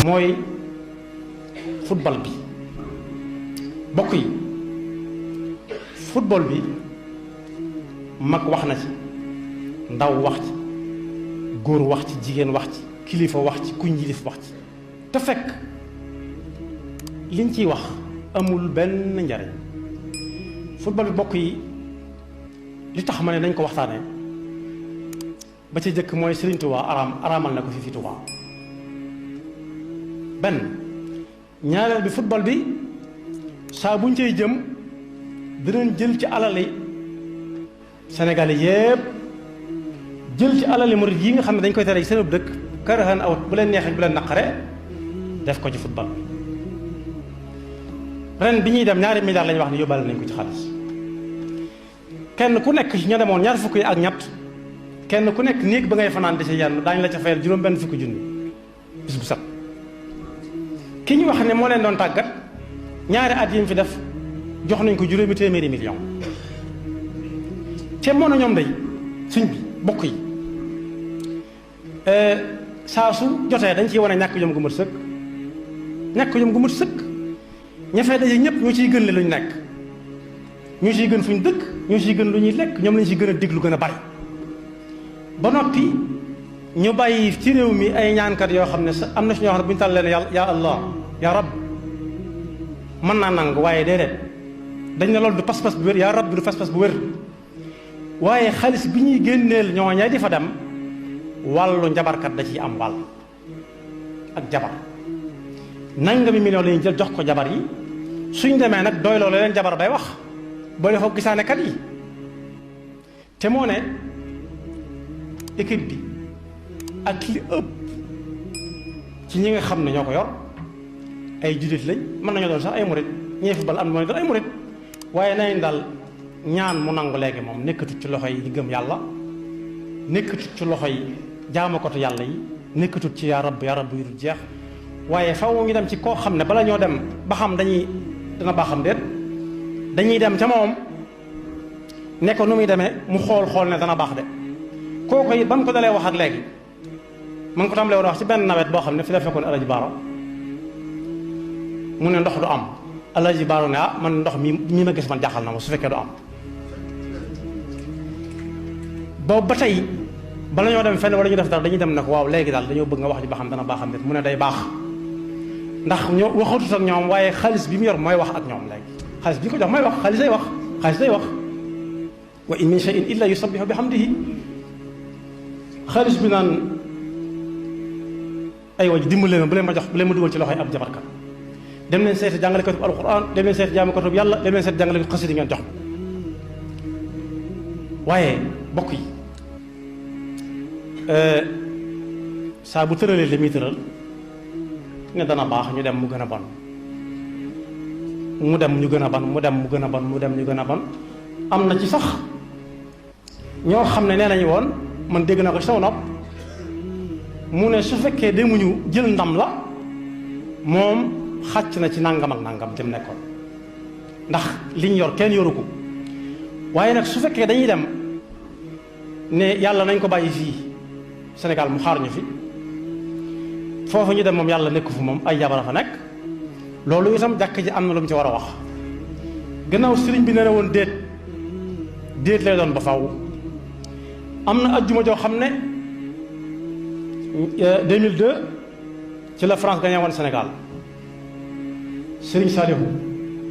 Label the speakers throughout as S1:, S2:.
S1: mooy football bi. bokk yi football bi mag wax na ci, ndaw wax ci, góor wax ci, jigéen wax ci, kilifa wax ci, kuñ yilif wax ci, te fekk liñ ciy wax amul benn njariñ. football bi bokk yi li tax ma ne nañ ko waxtaanee ba ci jëkk mooy Sëriñ Tuubaa araamal na ko fi Tuubaa benn. ñaareel bi football bi saa buñ cay jëm dinañ jël ci alali Sénégal yépp, jël ci alali murid yi nga xam ne dañ koy tere ci seen dëkk karahan aw bu leen neexee bu leen naqare def ko ci football bi. ren bi ñuy dem ñaari milliards lañu wax ne yóbbaale nañ ko ci xaalis. kenn ku nekk ci ña demoon ñaar fukk yi ak ñett kenn ku nekk néeg ba ngay fanaan di ci yenn daañu la ca fayal juróom benn fukki junni bis bu set. ki ñu wax ne moo leen doon tàggat ñaari at yi mu fi def jox nañ ko juróomi téeméeri million. te moo na ñoom day suñ bi bokk yi saa su jotee dañ ciy wane ñàkk jom gu mat sëkk. ñàkk jom gu mat sëkk ña fay daje ñëpp ñu ciy gën le luñ nekk, ñu ciy gën fuñ dëkk, ñu ciy gën lu ñuy lekk, ñoom lañ ciy gën a déglu gën a bari. ba noppi ñu bàyyi ci réew mi ay ñaankat yoo xam ne sa am na si ñoo xam ne bu ñu tàll leen ya allah ya rab mën naa nangu, waaye déedéet dañ ne loolu du pas-pas bu wér. yaa rab bi du pas-pas bu wér. waaye xaalis bi ñuy génneel ñooña di fa dem wàllu njabarkat da ciy am wàll ak jabar. nangami million la ñuy jël jox ko jabar yi, suñ demee nag doy loolu leen jabar bay wax boo defoo gisaanekat yi. te moo ne équipe bi ak li ëpp ci ñi nga xam ne ñoo ko yor ay jullit lañ, mën nañoo doon sax ay murit, ñee football am na doon ay murit, waaye nañ daal ñaan mu nangu léegi moom nekkatut ci loxo yi ñi gëm yàlla, nekkatut ci loxo yi jaamakatu yàlla yi, nekkatut ci yaa rab yu dul jeex. waaye faw ñu dem ci koo xam ne bala ñoo dem ba xam dana baaxam déet dañuy dem ca moom ne ko nu muy demee mu xool ne dana baax de. kooku it ba mu ko dalee wax ak léegi ma ngi ko tàmbalee woon wax ci benn nawet boo xam ne fi la fekkoon Alaji Baaro mu ne ndox du am. Alaji Baaro ne man ndox mi ma gis man jaaxal na ma su fekkee du am. boobu ba tey bala ñoo dem fenn wala ñu def dara dañuy dem ne ko waaw léegi daal dañoo bëgg nga wax ji ba xam dana baaxam déet mu ne day baax. ndax ñoo waxatut ak ñoom waaye xaalis bi mu yor mooy wax ak ñoom léegi. xaalis bi ko jox mooy wax, xaalis day wax, xaalis day wax. wa in min shay'in illa yusabbihu bihamdihi. xaalis bi naan ay waj dimbale ma bu leen ma dugal ci loxoy ab jabarkat. dem leen seeti jàngalekatu alquran, dem leen seeti jaamukatu yàlla, dem leen seeti jàngalekatu xasida ngeen jox. waaye bokk yi saa bu tëralee li muy tëral ne dana baax ñu dem mu gën a bon, mu dem ñu gën a bon, mu dem mu gën a bon, mu dem ñu gën a bon. am na ci sax ñoo xam ne nee nañu woon man dégg naa ko ci sama nopp mu ne su fekkee demuñu jël ndam la moom xàcc na ci nangam ak nangam jëm nekkoon ndax liñ yor kenn yoru ko. waaye nag su fekkee dañuy dem ne yàlla nañ ko bàyyi fii Sénégal mu xaar ñu fi, foofu ñu dem moom yàlla nekku fu moom ay jabara fa nekk, loolu itam jàkk ji am na lu mu ci war a wax. gannaaw sëriñ bi nee na woon déet lay doon ba faw. am na ajjuma joo xam ne 2002 ci la France gagné woon Sénégal. Sëriñ Saalihu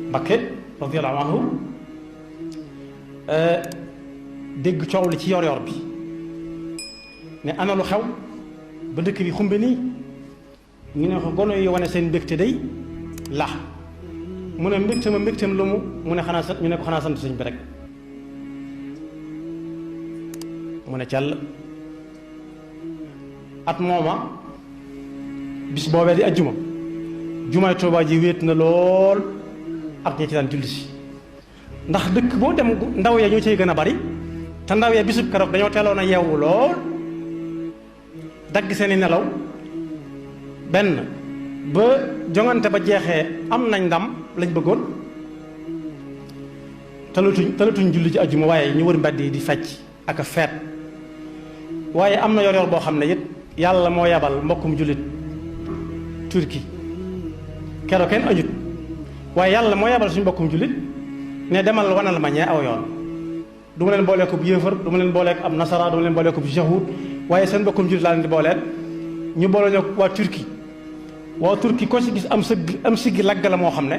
S1: Mbakke radiyallahu anhu dégg coow li ci yor-yor bi ne ana lu xew ba dëkk bi xumbe nii ñu ne ko gono yi wane seen mbégte day la mu ne mbégteem lu mu ne xanaa ñu ne ko xanaa sant sëñ bi rek mu ne càll. at mooma bis boobee di ajjuma jumaay Tuubaa ji wéet na lool ak ñi ci daan julli si ndax dëkk boo dem ndaw ya ñoo cay gën a bari te ndaw ya bisub keroog dañoo teeloon a yeewu lool dagg seeni nelaw benn ba jongante ba jeexee am nañ ndam lañ bëggoon talatuñ julli ci ajjuma waaye ñu wër mbedd yi di fecc ak a feet. waaye am na yor-yor boo xam ne it yàlla moo yabal mbokkum jullit Turquie keroog kenn añut waaye yàlla moo yebal suñu bokkum jullit ne demal wanal ma ñee aw yoon du ma leen boolee ko bu yéefar du ma leen boolee ko ab nasara du ma leen boolee ko bu yahud waaye seen bokkum jullit laa leen di booleel ñu boole ñoo waa Turquie ko ci gis am siggi lagg la moo xam ne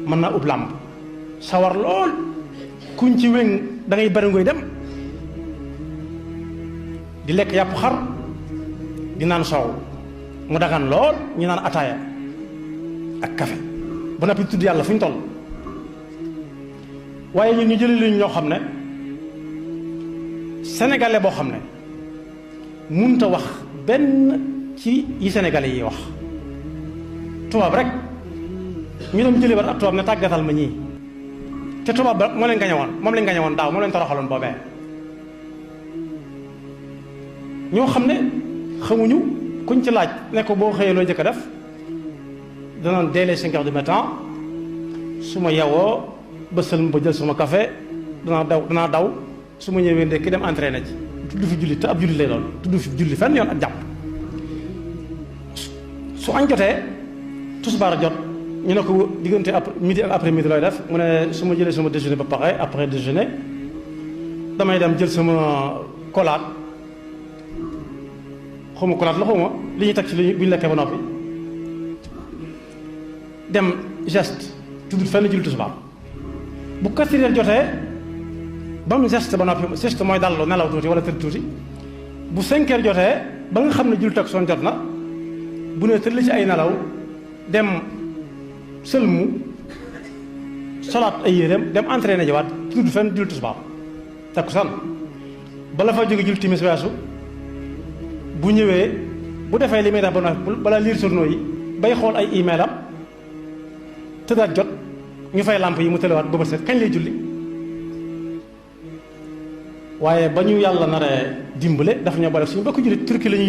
S1: mën naa ub làmb sawar lool kuñ ci wéng da ngay bari ngoy dem di lekk yàpp xar di naan soow mu dagan lool ñu naan ataaya ak café ba noppi tudd yàlla fu ñu toll waaye ñun ñu jëlee luñ ñoo xam ne sénégalais boo xam ne munta wax benn ci yi sénégalais yi wax tubaab rek ñu dem jëlee war ab tubaab ne tàggatal ma ñii te tubaab ba moo leen gañe woon moom lañ gañe woon daaw moo leen toroxaloon boobee ñoo xam ne xamuñu kuñ ci laaj ne ko boo xëyee loo njëkk a def danoon dès les 5 heures du matin su ma yewoo ba sëlm ba jël sama café danaa daw su ma ñëwee ndekki dem entraîné ji tudd fi julli te ab julli lay doon tudd fi julli fenn yoon ak jàpp su añ jotee tisbaar jot ñu ne ko diggante midi ak après midi looy def mu ne su ma jëlee sama déjeuner ba pare après déjeuner damay dem jël sama kolaat xawma kolaat la xawma li ñuy teg ci li bu ñu lekkee ba noppi dem geste tudd fenn julli tisbaar bu 4 heures jotee ba mu geste ba noppi geste mooy dallu nelaw tuuti wala tëdd tuuti bu 5 heures jotee ba nga xam ne julli takkusaan jot na bu ne tëdd ci ay nelaw dem sëlmu solaat ay yéreem dem entraîné jiwaat tudd fenn julli tisbaar takkusaan bala fa jóge julli timis weesu bu ñëwee bu defee li muy def ba noppi bala lire journaux yi bay xool ay email am tëddaat jot ñu fay làmp yi mu tëlewaat ba set kañ lay julli waaye ba ñu yàlla naree dimbale dafa ñoo boole suñu bokk jullit Turquie la ñuy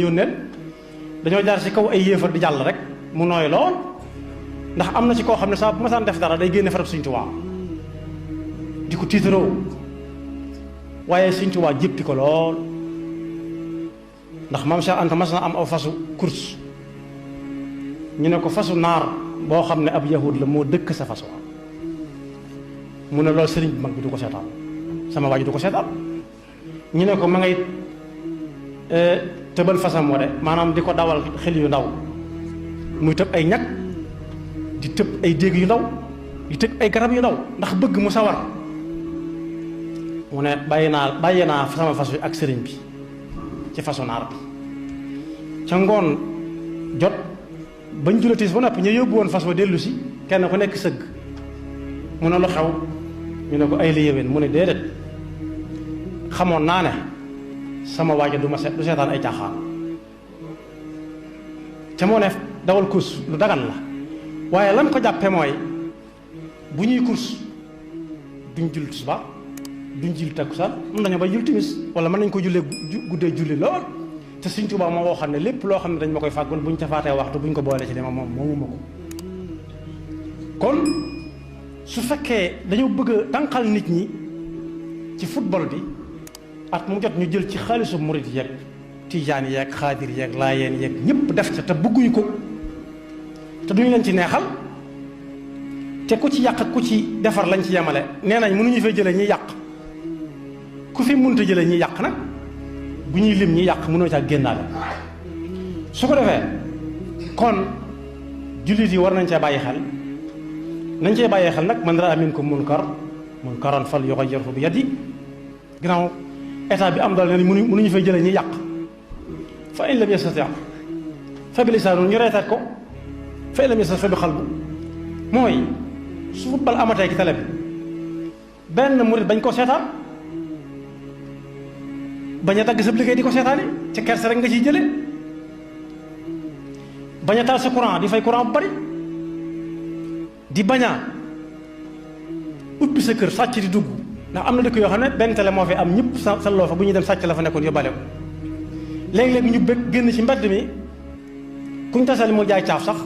S1: yónneel dañoo jaar ci kaw ay yéefar di jàll rek mu nooy lool ndax am na ci koo xam ne saa bu ma saan def dara day génne farab Sëñ Tuubaa di ko tiitaroo waaye Sëñ Tuubaa jéppi ko lool ndax maam Cheikh Anta mas na am aw fasu course ñu ne ko fasu naar boo xam ne ab yahud la moo dëkk sa fas wa mu ne loolu sëriñ bi mag bi du ko seetaan sama waa ji du ko seetaan ñu ne ko ma ngay tëbal fasam wa de maanaam di ko dawal xel yu ndaw muy tëb ay ñag di tëb ay déeg yu ndaw di tëb ay garab yu ndaw ndax bëgg mu sawar mu ne bàyyi naa sama fas wi ak sëriñ bi ci fasu naar bi ca ngoon jot bañ julatiis ba noppi ñu yóbbu woon fas wa dellu si kenn ku nekk sëgg mu ne lu xew ñu ne ko ay li yéwén mu ne déedéet xamoon naa ne sama waaja du seetaan ay caaxaan te moo ne dawal course lu dagan la waaye lan ko jàppe mooy bu ñuy course duñ julli tisbaar duñ julli takkusaan mën nañoo bay julli timis wala mën nañ ko jullee guddee julli lool te Sëñ Tuubaa moo waxoon ne lépp loo xam ne dañ ma koy fàggul buñ ca faatee waxtu buñ ko boole ci dema moom moomuma ko kon su fekkee dañoo bëgg a tànqal nit ñi ci football bi at mu jot ñu jël ci xaalisu murit yeeg tijaan yeeg xaadir yeeg laayeen yeeg ñëpp def ca te bëgguñu ko te duñu leen ci neexal te ku ci yàq ku ci defar lañ ci yemale nee nañ mënuñu fay jëlee ñi yàq ku fi mënta jëlee ñi yàq nag bu ñuy lim ñi yàq mënoo caa génnaale su ko defee kon jullit yi war nañ cee bàyyi xel nañ cee bàyyee xel nag man raa minkum munkaran fal yughayyirhu bi yadihi ginnaaw état bi am doole ne mënuñu fay jëlee ñi yàq fa in lam yastati' fa bi lisaanihi ñu reetaat ko fa in lam yastati' fa bi qalbi mooy su football amatee ci télé bi benn murit bañ ko seetaan bañ a dagg sa liggéey di ko seetaani ci kersa rek nga ciy jëlee bañ a taal sa courant di fay courant bu bari di bañ a ubbi sa kër sàcc di dugg ndax am na dëkk yoo xam ne benn télé moo fi am ñëpp salloo fa bu ñuy dem sàcc la fa nekkoon yóbbaale ko léegi-léegi ñu bëgg génn ci mbedd mi kuñ tasali mu jaay caaf sax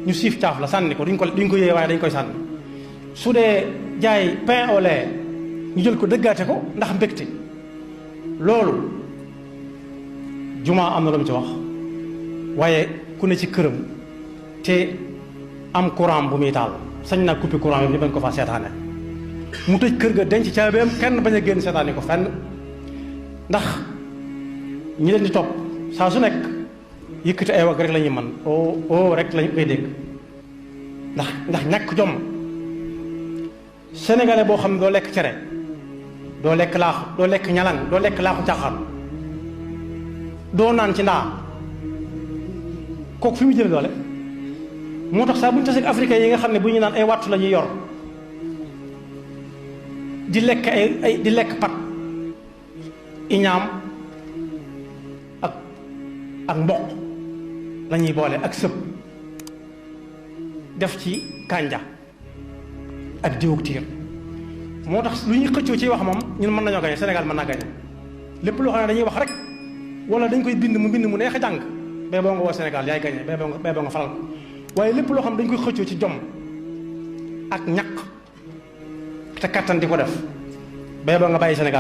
S1: ñu siif caaf la sànni ko duñ ko yéeye waaye dañ koy sànni su dee jaay pain au lait ñu jël ko dëggaate ko ndax mbégte loolu jumaa am na lu mu ci wax waaye ku ne ci këram te am courant bu muy taal sañ naa couper courant bi ñu bañ ko faa seetaane mu tëj kër ga denc caabeem kenn bañ a génn seetaane ko fenn ndax ñi leen di topp saa su nekk yëkkati ay wagg rek la ñuy mën o rek lañu koy dégg ndax ñàkk jom. sénégalais boo xam ne doo lekk cere doo lekk laaxu doo lekk ñalang doo lekk laaxu caaxaan doo naan ci ndaa kooku fi mu jële doole moo tax saa bu ñu tasee africain yi nga xam ne bu ñu naan ay wattu la ñuy yor di lekk ay di lekk pat iñaam ak mboq la ñuy boole ak sëb def ci kànja ak diwug tiir moo tax lu ñuy xëccoo ci wax moom ñun mën nañoo gañe Sénégal mën naa gañe lépp loo xam ne dañuy wax rek wala dañ koy bind mu neex a jàng bee boo nga woo Sénégal yaay gañe bee boo nga faral ko waaye lépp loo xam ne dañ koy xëccoo ci jom ak ñaq te kattan di ko def bee boo nga bàyyi Sénégal